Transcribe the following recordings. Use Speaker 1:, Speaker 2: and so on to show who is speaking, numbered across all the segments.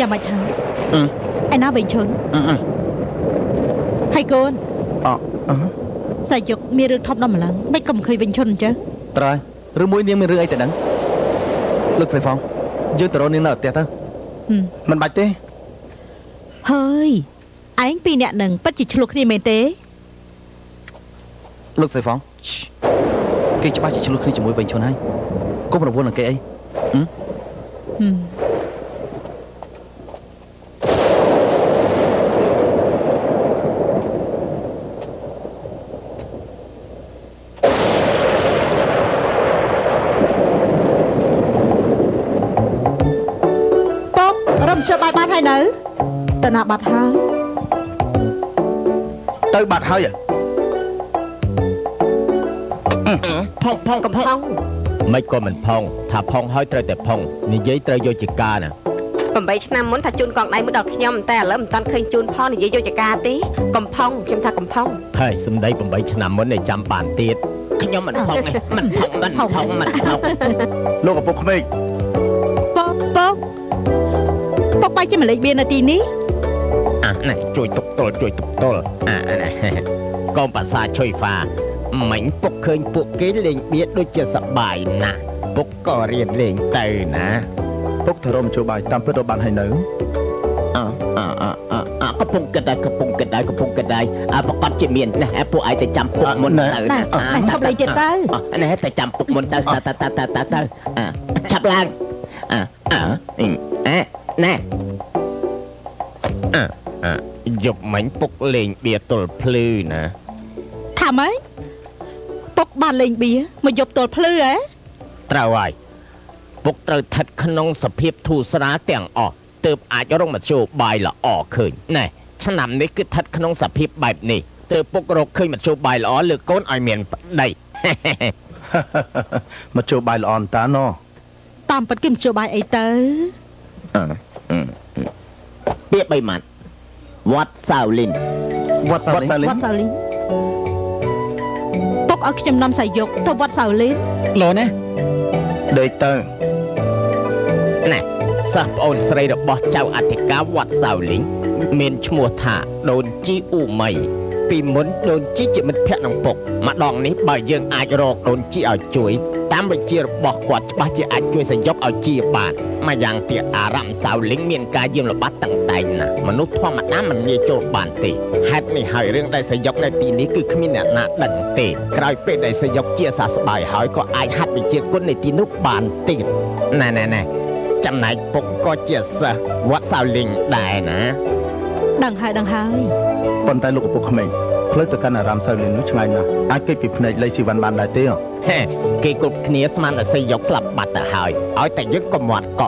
Speaker 1: Dạ mày thằng Anh nói bình thường Hay cô Sao dục mi rừng thọc đó mà lần Mấy cầm khơi bình thường chứ
Speaker 2: Trời rừng mũi niên mi rừng ấy tại đắng Lúc Sài Phong Dương tờ rô niên nở tẹt thôi
Speaker 3: Mình bạch thế
Speaker 1: Hơi Anh pi nẹ nâng bắt chỉ chluộc đi mến tế
Speaker 2: Lúc Sài Phong Cái cho ba chỉ chluộc đi cho mũi bình thường hay Cô mà buồn là cái ấy
Speaker 1: cho bài bát hay nữ Tờ nào bát hơi
Speaker 3: Tới bát hơi à
Speaker 4: Phong cầm phong Mấy con mình phong Thà phong hơi trời tệp phong Nhi giấy trời vô chì ca nè 8 ឆ្នាំ មុន ថា ជូន កង ដៃ មួយ ដល់ ខ្ញុំ តែ ឥឡូវ មិន តាន់ ឃើញ ជូន ផង និយាយ យក ចកា ទេ កំផុង ខ្ញុំ ថា កំផុង ហើយ សំដី 8 ឆ្នាំ មុន នេះ ចាំ បាន ទៀត ខ្ញុំ មិន ផុង ទេ មិន ផុង មិន ផុង មិន ផុង
Speaker 3: លោកឪពុកក្មេក
Speaker 1: ពុកបាយជាម្លេចបៀននៅទីនេះ
Speaker 4: ណែ ជួយ ទុក ទល់ ជួយ ទុក ទល់ ណែ កូន ភាសា ជួយ ហ្វា មិញ ពុក ឃើញ ពួក គេ លេង បៀន ដូច ជា សប្បាយ ណាស់ ពុក ក៏ រៀន លេង ទៅ ណា
Speaker 3: ពុកទៅរមជួបាយតាមពិតរកបានហើយនៅ
Speaker 4: កំពុងគិតដែរកំពុងគិតដែរកំពុងគិតដែរប្រកាសជាមានណាពួកឯងទៅចាំពុកមុនទៅណា
Speaker 1: ថប់លេងទៀតទៅ
Speaker 4: ណែទៅចាំពុកមុនទៅឆាប់ឡើងណែយប់មិញពុកលេងបៀទល់ភ្លឺណា
Speaker 1: ថាម៉េចពុកបានលេងបៀមកយប់ទល់ភ្លឺហ៎
Speaker 4: ត្រូវហើយពុកត្រូវស្ថិតក្នុងសភាពធូរស្រាលទាំងអស់ទើបអាចរកមធ្យោបាយល្អឃើញណែឆ្នាំនេះគឺស្ថិតក្នុងសភាពបែបនេះទើបពុករកឃើញមធ្យោបាយល្អលើកូនឲ្យមានប្តី
Speaker 3: មធ្យោបាយល្អតាណោះ
Speaker 1: តាមពិតគឺមធ្យោបាយអីទៅ
Speaker 4: ពាក្យ3ម៉ាត់វត្តសាវលីន
Speaker 1: ពុកឲ្យខ្ញុំនាំសាយុកទៅវត្តសាវលីន
Speaker 2: លោណា
Speaker 3: ដេកទៅ
Speaker 4: ណែសិស្សប្អូនស្រីរបស់ចៅអធិការវត្តសាវលីងមានឈ្មោះថាដូនជីអ៊ូម៉ៃពីមុនដូនជីជាមិត្តភក្តិនឹងពុកម្ដងនេះបើយើងអាចរកដូនជីឲ្យជួយតាមវិជ្ជារបស់គាត់ច្បាស់ជាអាចជួយសយុកឲ្យជាបានម្យ៉ាងទៀតអារម្មណ៍សាវលីងមានការយាមល្បាត់តាំងតែងណាស់មនុស្សធម្មតាមិនងាយចូលបានទេហេតុនេះហើយរឿងដែលសយុកនៅទីនេះគឺគ្មានអ្នកណាដឹងទេក្រោយពេលដែលសយុកជាសះស្បើយហើយក៏អាចហាត់វិជ្ជាគុណในទីនោះបានទៀតណែចំណែកពុកក៏ជាសិស្សវត្តសាវលីងដែរណា
Speaker 1: ដឹងហើយ
Speaker 3: ប៉ុន្តែលោកឪពុកក្មេងផ្លូវទៅកាន់អារាមសាវលីងនោះឆ្ងាយណាស់អាចគេចពីភ្នែកលីស៊ីវ៉ាន់បានដែរទេ
Speaker 4: គេគ្រប់គ្នាស្មានតែសយកស្លាប់បាត់ទៅហើយឲ្យតែយើងកុំមាត់ក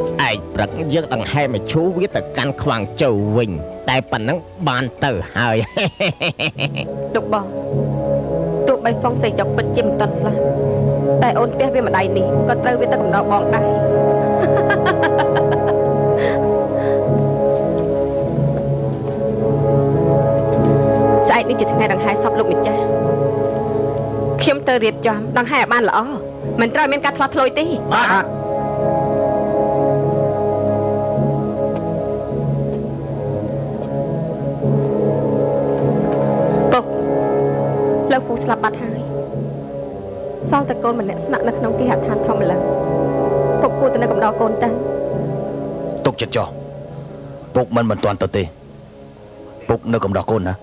Speaker 4: ស្អែកព្រឹកយើងដង្ហែមឈូវាទៅកាន់ខ្វាំងជើវិញតែប៉ុណ្ណឹងបានទៅហើយ
Speaker 5: លោកបងទោះបីហ្វុងសយកពិតជាមិនតាន់ស្លាប់តែអូនផ្ទះវាម្ដាយនេះក៏ត្រូវវាទៅកំដរបងដែរស្អែកនេះជាថ្ងៃដង្ហែសពលោកម្ចាស់ខ្ញុំទៅរៀបចំដង្ហែឲ្យបានល្អមិនត្រូវមានការឆ្លោះឆ្លួយទេពុកលោកពូស្លាប់បាត់ហើយសល់តែកូនម្នាក់ស្នាក់នៅក្នុងគេហដ្ឋានធម្មឡើងពុកគួរទៅនៅកំដរកូនទៅ
Speaker 2: ទុកចិត្តចុះពុកមិនទាន់ទៅទេពុកនៅកំដរកូនណា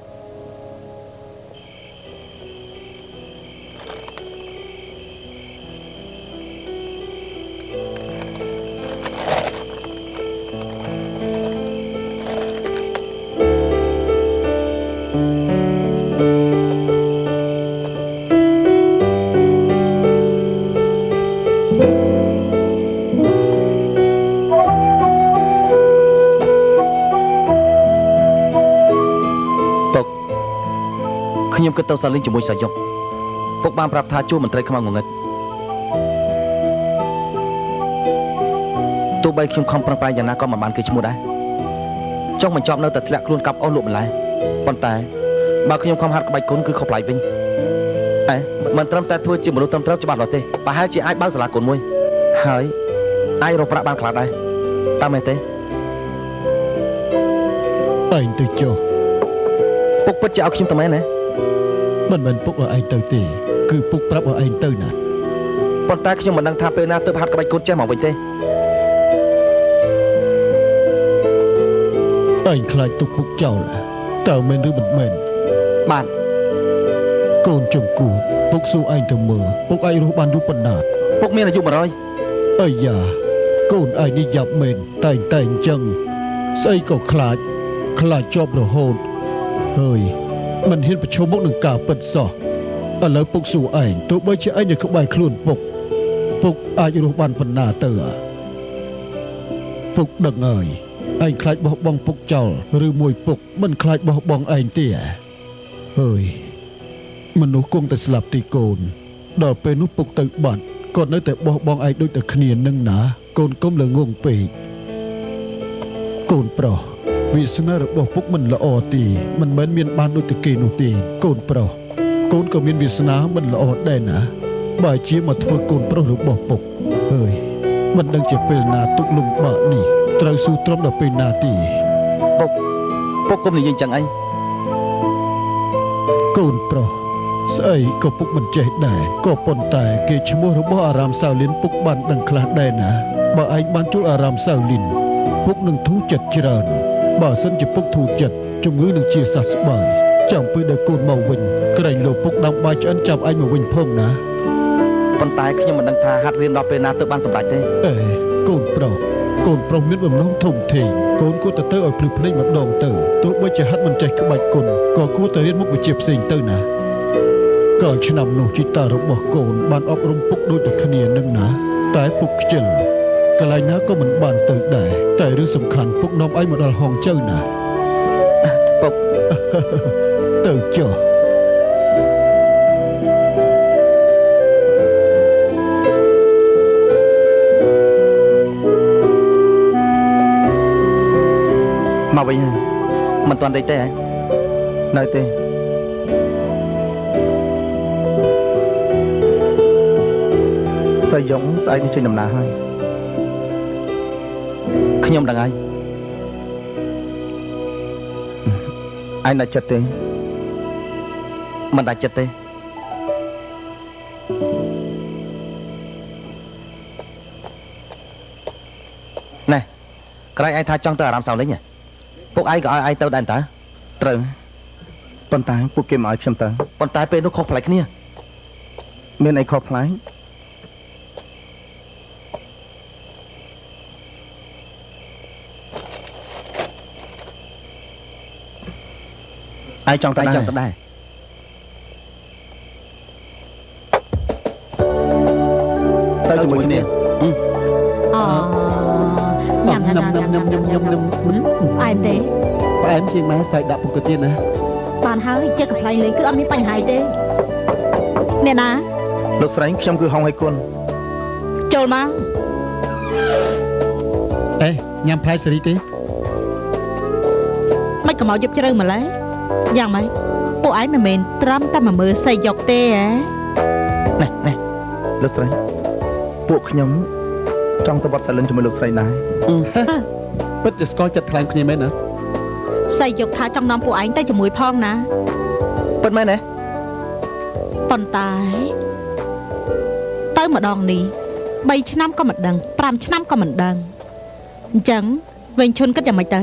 Speaker 2: ខ្ញុំគិតទៅសាលីងជាមួយសាយុកពុកបានប្រាប់ថាជួមន្ត្រីខ្មៅងងឹតទោះបីខ្ញុំខំប្រឹងប្រែងយ៉ាងណាក៏មិនបានគេឈ្មោះដែរចុងបញ្ចប់នៅតែធ្លាក់ខ្លួនកាប់អស់លក់បន្លែប៉ុន្តែបើខ្ញុំខំហាត់ក្បាច់គុណគឺខុសប្លែកវិញមិនត្រឹមតែធ្វើជាមនុស្សត្រឹមត្រូវច្បាស់នោះទេប្រហែលជាអាចបើកសាលាគុណមួយហើយអាចរកប្រាក់បានខ្លះដែរតាមមែនទេ
Speaker 6: ឯងទៅចុះ
Speaker 2: ពុកពិតជាឲ្យខ្ញុំទៅមែនណា
Speaker 6: មិនមែនពុកឲ្យឯងទៅទេគឺពុកប្រាប់ឲ្យឯងទៅណា
Speaker 2: ប៉ុន្តែខ្ញុំមិនដឹងថាពេលណាទើបហាត់ក្បាច់គុណចេះមកវិញទេ
Speaker 6: ឯងខ្លាចទុកពុកចោលតើមែនឬមិនមែន
Speaker 2: បាទ
Speaker 6: កូនចំគូពុកសួរឯងទៅមើលពុកអាចរស់បានយូរប៉ុណ្ណា
Speaker 2: ពុកមានអាយុ100
Speaker 6: អាយ៉ាកូនឯងនេះយ៉ាប់មែនតែងអញ្ចឹងស្អីក៏ខ្លាចជាប់រហូតហើយមិនហ៊ានប្រឈមមុខនឹងការពិតសោះឥឡូវពុកសួរឯងទោះបីជាឯងនៅក្បែរខ្លួនពុកអាចរស់បានប៉ុណ្ណាទៅពុកដឹងហើយឯងខ្លាចបោះបង់ពុកចោលឬមួយពុកមិនខ្លាចបោះបង់ឯងទេហើយមនុស្សគង់តែស្លាប់ទីកូនដល់ពេលនោះពុកទៅបាត់ក៏នៅតែបោះបង់ឯងដូចតែគ្នានឹងណាកូនកុំល្ងងពេកកូនប្រុសវាសនារបស់ពុកមិនល្អទេមិនមែនមានបានដូចតែគេនោះទេកូនប្រុសកូនក៏មានវាសនាមិនល្អដែរណាបើជាមកធ្វើកូនប្រុសរបស់ពុកហើយមិនដឹងជាពេលណាទុកលំបាកនេះត្រូវស៊ូទ្រាំដល់ពេលណាទេ
Speaker 2: ពុកកុំនិយាយចឹងអី
Speaker 6: កូនប្រុសស្អីក៏ពុកមិនចេះដែរក៏ប៉ុន្តែគេឈ្មោះរបស់អារាមសាវលិនពុកបានដឹងខ្លះដែរណាបើឯងបានជួលអារាមសាវលិនពុកនឹងធូរចិត្តច្រើនបើសិនជាពុកធូរចិត្តជំងឺនឹងជាសះស្បើយចាំពេលដែលកូនមកវិញក្រែងលោកពុកដាំបាយឆ្អិនចាំឯងមកវិញផងណា
Speaker 2: ប៉ុន្តែខ្ញុំមិនដឹងថាហាត់រៀនដល់ពេលណាទើបបានសម្រេចទេ
Speaker 6: កូនប្រុសមានបំណងធំធេងកូនគួរតែទៅឲ្យភ្លឺភ្នែកម្ដងទៅទោះបីជាហាត់មិនចេះក្បាច់គុណក៏គួរតែរៀនមុខវិជ្ជាផ្សេងទៅណាកាលឆ្នាំនោះជីតារបស់កូនបានអប់រំពុកដូចតែគ្នានឹងណាតែពុកខ្ជិលកន្លែងណាក៏មិនបានទៅដែរតែរឿងសំខាន់ពុកនាំឯងមកដល់ហងជើណា
Speaker 2: ពុក
Speaker 6: ទៅចុះ
Speaker 3: មកវិញហើយ
Speaker 2: មិនទាន់ដេកទេហ៎
Speaker 3: នៅទេសៃយ៉ុងស្អែកនេះចេញដំណើរហើយ
Speaker 2: ខ្ញុំដឹងហើយ
Speaker 3: ឯងដាច់ចិត្តទេ
Speaker 2: មិនដាច់ចិត្តទេណែក្រែងឯងថាចង់ទៅអារាមសាវលិញហ៎ពុកឯងក៏ឲ្យឯងទៅដែរតើ
Speaker 3: ត្រូវប៉ុន្តែពួកគេមកឲ្យខ្ញុំទៅ
Speaker 2: ប៉ុន្តែពេលនោះខុសប្លែកគ្នា
Speaker 3: មានអីខុសប្លែកឯងចង់ទៅ
Speaker 2: ឯង
Speaker 3: ដែរ
Speaker 2: ចង់ទៅដែរ
Speaker 3: ទៅជាមួយគ្នា
Speaker 1: ញ៉ាំអែមទេ
Speaker 6: ផ្អែមជាងម៉ែសាច់ដាក់ពុកទៅទៀតណា
Speaker 1: បានហើយចិត្តកំ pl ែងលេងគឺអត់មានបញ្ហាទេអ្នកណា
Speaker 3: លោកស្រីខ្ញុំគឺហុងឲ្យគុណ
Speaker 1: ចូលមក
Speaker 6: អេញ៉ាំផ្លែសេរីទេ
Speaker 1: មិនក៏មកយប់ជ្រៅម្ល៉េះយ៉ាងម៉េចពួកឯងមិនមែនត្រឹមតែមកមើលសៃយកទេហ៎
Speaker 3: ណែលោកស្រីពួកខ្ញុំចង់ទៅវត្តសាលិនជាមួយលោកស្រីដែរ
Speaker 6: ពិតជាស្គាល់ចិត្តខ្លាំងគ្នាមែនណា
Speaker 1: សៃយកថាចង់នាំពួកឯងទៅជាមួយផងណា
Speaker 2: ពិតមែនទេ
Speaker 1: ប៉ុន្តែទៅម្ដងនេះ3ឆ្នាំក៏មិនដឹង5ឆ្នាំក៏មិនដឹងអញ្ចឹងវិញឈុនគិតយ៉ាងម៉េចទៅ